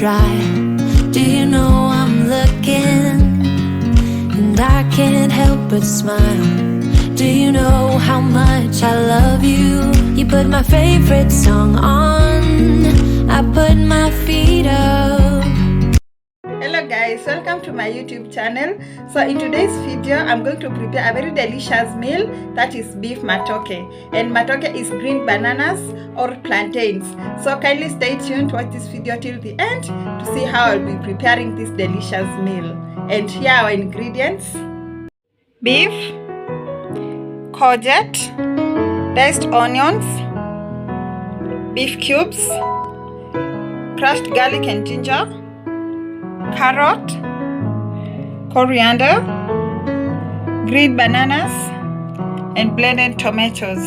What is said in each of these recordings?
try. Do you know I'm looking, and I can't help but smile? Do you know how much I love you? You put my favorite song on, I put my feet up. Hello guys, welcome to my YouTube channel. So in today's video, I'm going to prepare a very delicious meal, that is beef matoke. And matoke is green bananas or plantains. So kindly stay tuned to watch this video till the end to see how I'll be preparing this delicious meal. And here are our ingredients: beef, courgette, diced onions, beef cubes, crushed garlic and ginger, carrot, coriander, green bananas, and blended tomatoes.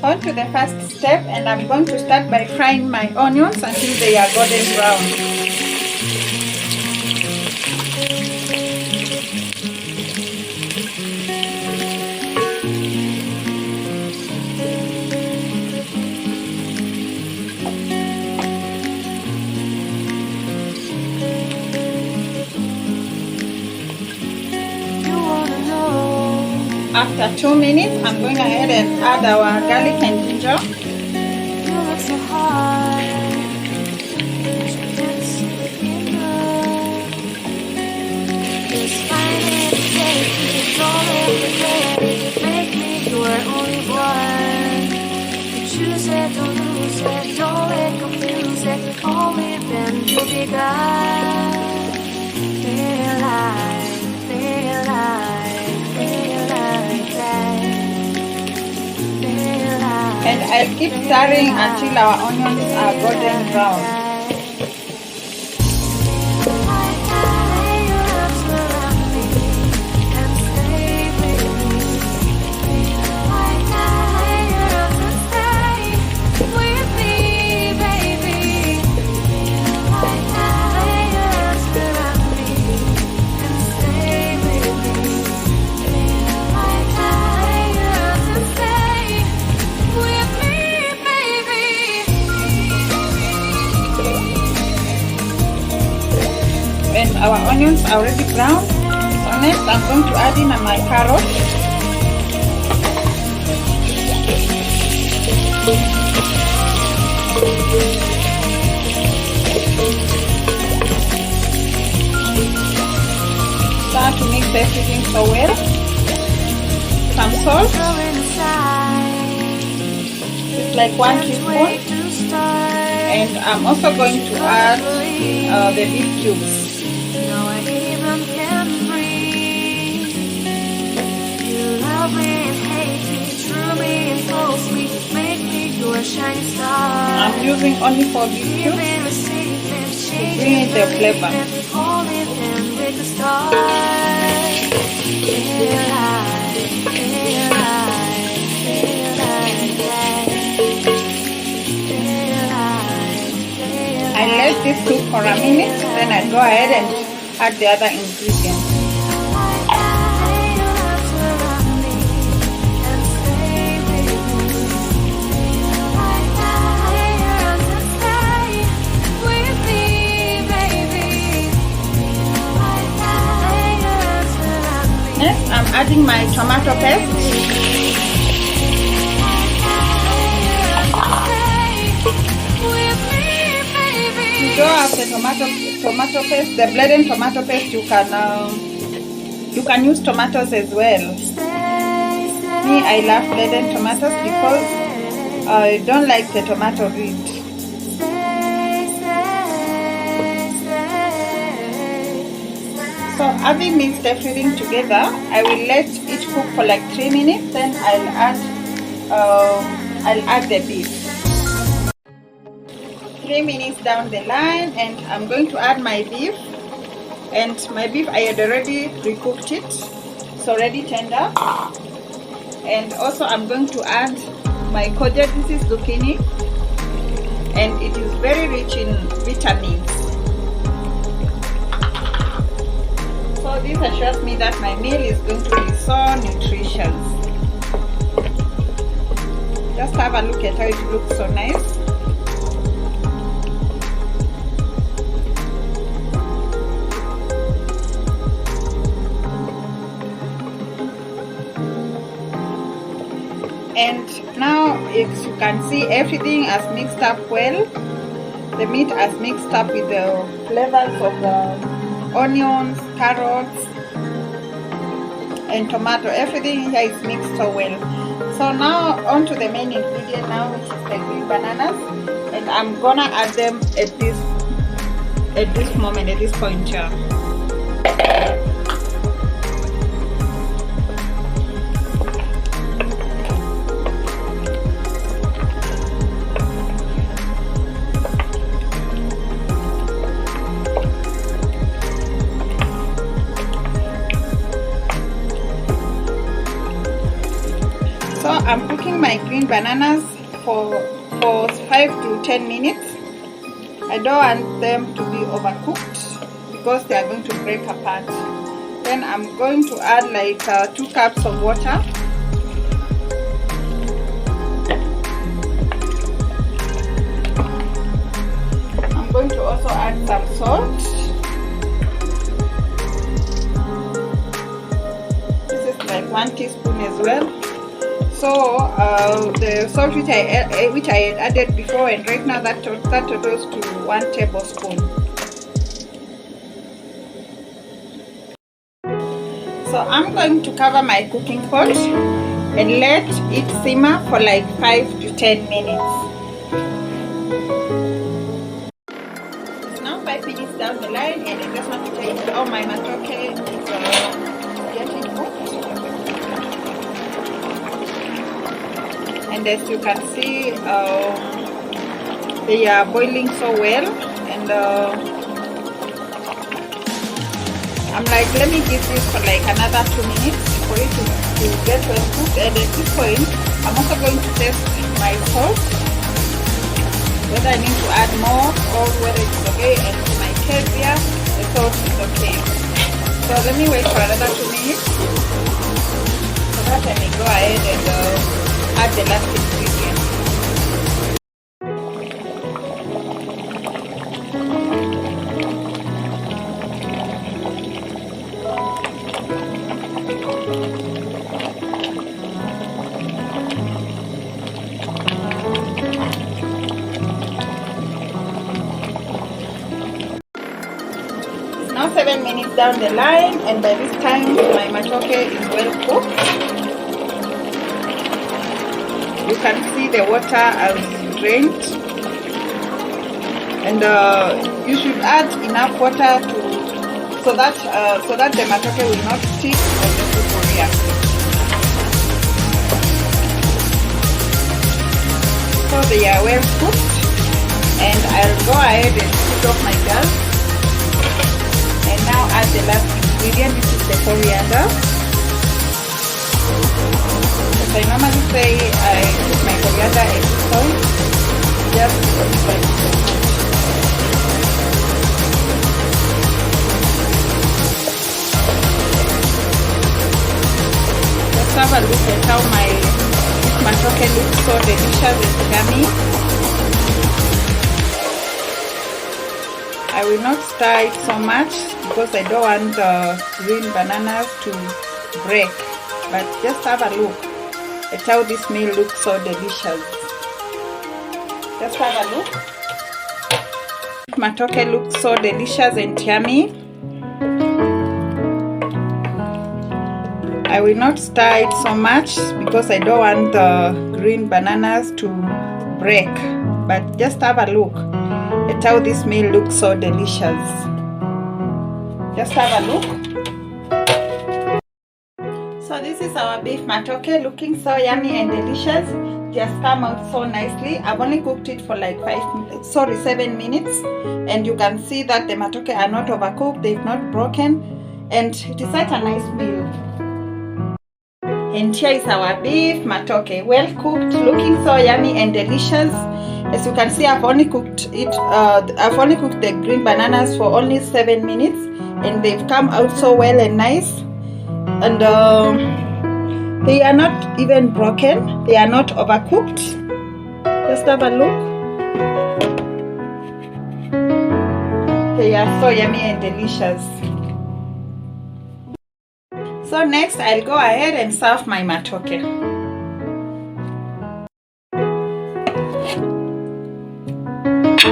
On to the first step, and I'm going to start by frying my onions until they are golden brown. After 2 minutes, I'm going ahead and add our garlic and ginger. You look so hard, but you can't see enough. It's fine if you take it, don't let it make me your only one. You choose it, don't lose it, don't let confuse it. Only then you'll be God. Feel alive, feel alive. And I'll keep stirring until our onions are golden brown. And our onions are already brown. So next I'm going to add in my carrot. Start to mix everything so well. Some salt. It's like 1 teaspoon. And I'm also going to add the beef cubes. I'm using only 4 beef cubes to bring in the flavor. I let this cook for a minute, then I go ahead and add the other ingredients. Next, I'm adding my tomato paste. To draw out the tomato paste, the blended tomato paste, you can use tomatoes as well. Me, I love blended tomatoes because I don't like the tomato red. So having mixed everything together, I will let it cook for like 3 minutes. Then I'll add the beef. 3 minutes down the line, and I'm going to add my beef. And my beef, I had already pre-cooked it. It's already tender. And also I'm going to add my courgette. This is zucchini, and it is very rich in vitamins. So this assures me that my meal is going to be so nutritious. Just have a look at how it looks, so nice. as you can see, everything has mixed up well. The meat has mixed up with the flavors of the onions, carrots, and tomato. Everything here is mixed so well. So now on to the main ingredient now, which is the green bananas, and I'm gonna add them at this moment, at this point here. So I'm cooking my green bananas for 5 to 10 minutes. I don't want them to be overcooked because they are going to break apart. Then I'm going to add like 2 cups of water. I'm going to also add some salt. This is like 1 teaspoon as well. So the salt which I had added before, and right now that totals to 1 tablespoon. So I'm going to cover my cooking pot and let it simmer for like 5 to 10 minutes. It's now 5 minutes down the line, and I just want to tell you how my matoke is getting cooked. And as you can see, they are boiling so well, and I'm like, let me give this for like another 2 minutes for it to get well cooked. And at this point, I'm also going to test my salt, whether I need to add more or whether it's okay. And in my case here, the salt is okay. So let me wait for another 2 minutes so that I may go ahead and add the last ingredient. It's now 7 minutes down the line, and by this time my matoke is well cooked. You can see the water has drained, and you should add enough water so that the matoke will not stick on the food Corriader. So they are well cooked, and I'll go ahead and put off my gas and now add the last ingredient, which is the coriander. I normally say I put my coriander at this point, just like so. Let's have a look at how my matoke looks so delicious and yummy. I will not stir it so much because I don't want the green bananas to break, but just have a look at how this meal looks so delicious. Just have a look. Matoke looks so delicious and yummy. I will not stir it so much because I don't want the green bananas to break, but just have a look at how this meal looks so delicious. Just have a look. So this is our beef matoke, looking so yummy and delicious. It has come out so nicely. I've only cooked it for like 7 minutes, and you can see that the matoke are not overcooked, they've not broken, and it is such a nice meal. And here is our beef matoke, well cooked, looking so yummy and delicious. As you can see, I've only cooked the green bananas for only 7 minutes, and they've come out so well and nice. And they are not even broken, they are not overcooked. Just have a look. They are so yummy and delicious. So next I'll go ahead and serve my matoke. So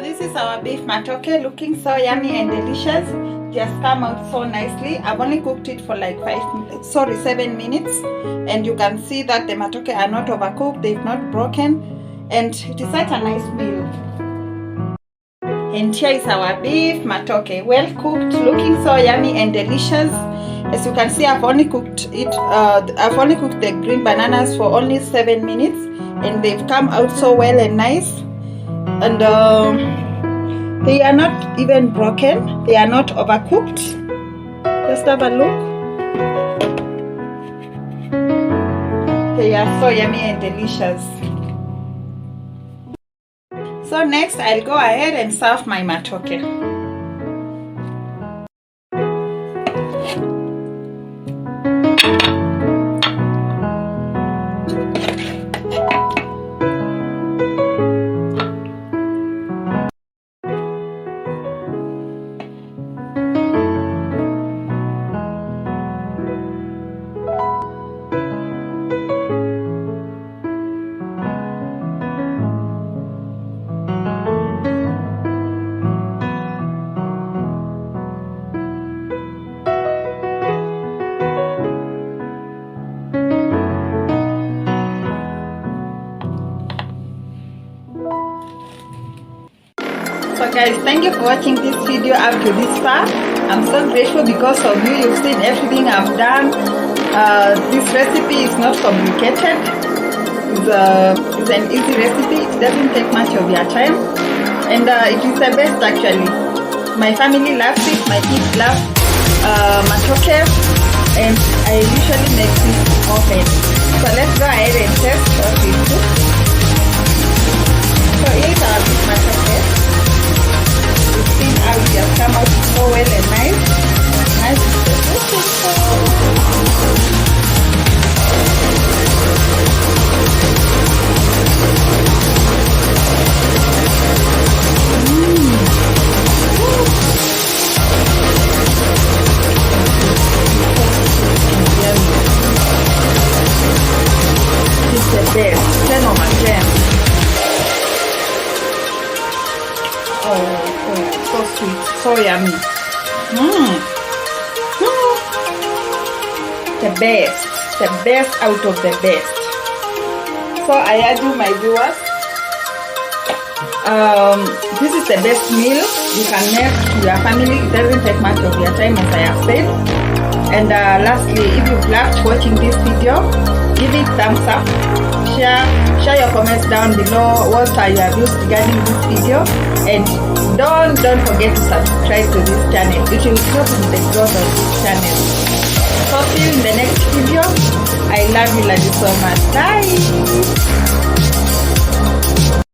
this is our beef matoke, looking so yummy and delicious. Just come out so nicely. I've only cooked it for like 7 minutes, and you can see that the matoke are not overcooked, they've not broken, and it is such a nice meal. And here is our beef matoke, well cooked, looking so yummy and delicious. As you can see, I've only cooked it. I've only cooked the green bananas for only 7 minutes, and they've come out so well and nice. And they are not even broken. They are not overcooked. Just have a look. They are so yummy and delicious. So next, I'll go ahead and serve my matoke. So guys, thank you for watching this video up to this far. I'm so grateful because of you. You've seen everything I've done. This recipe is not complicated. It's an easy recipe. It doesn't take much of your time, and it is the best actually. My family loves it. My kids love matoke, and I usually make this often. So let's go ahead and test what we do. So here's our beef matoke. You've seen how it has come out so well and nice. Nice. It's the best. 10 on my 10. Oh, so sweet, so yummy. The best out of the best. So I urge you, my viewers, this is the best meal you can make to your family. It doesn't take much of your time, as I have said. And lastly, if you've loved watching this video, give it thumbs up. Share your comments down below. What are your views regarding this video? And don't forget to subscribe to this channel. It will help in the growth of this channel. So see you in the next video. I love you so much. Bye.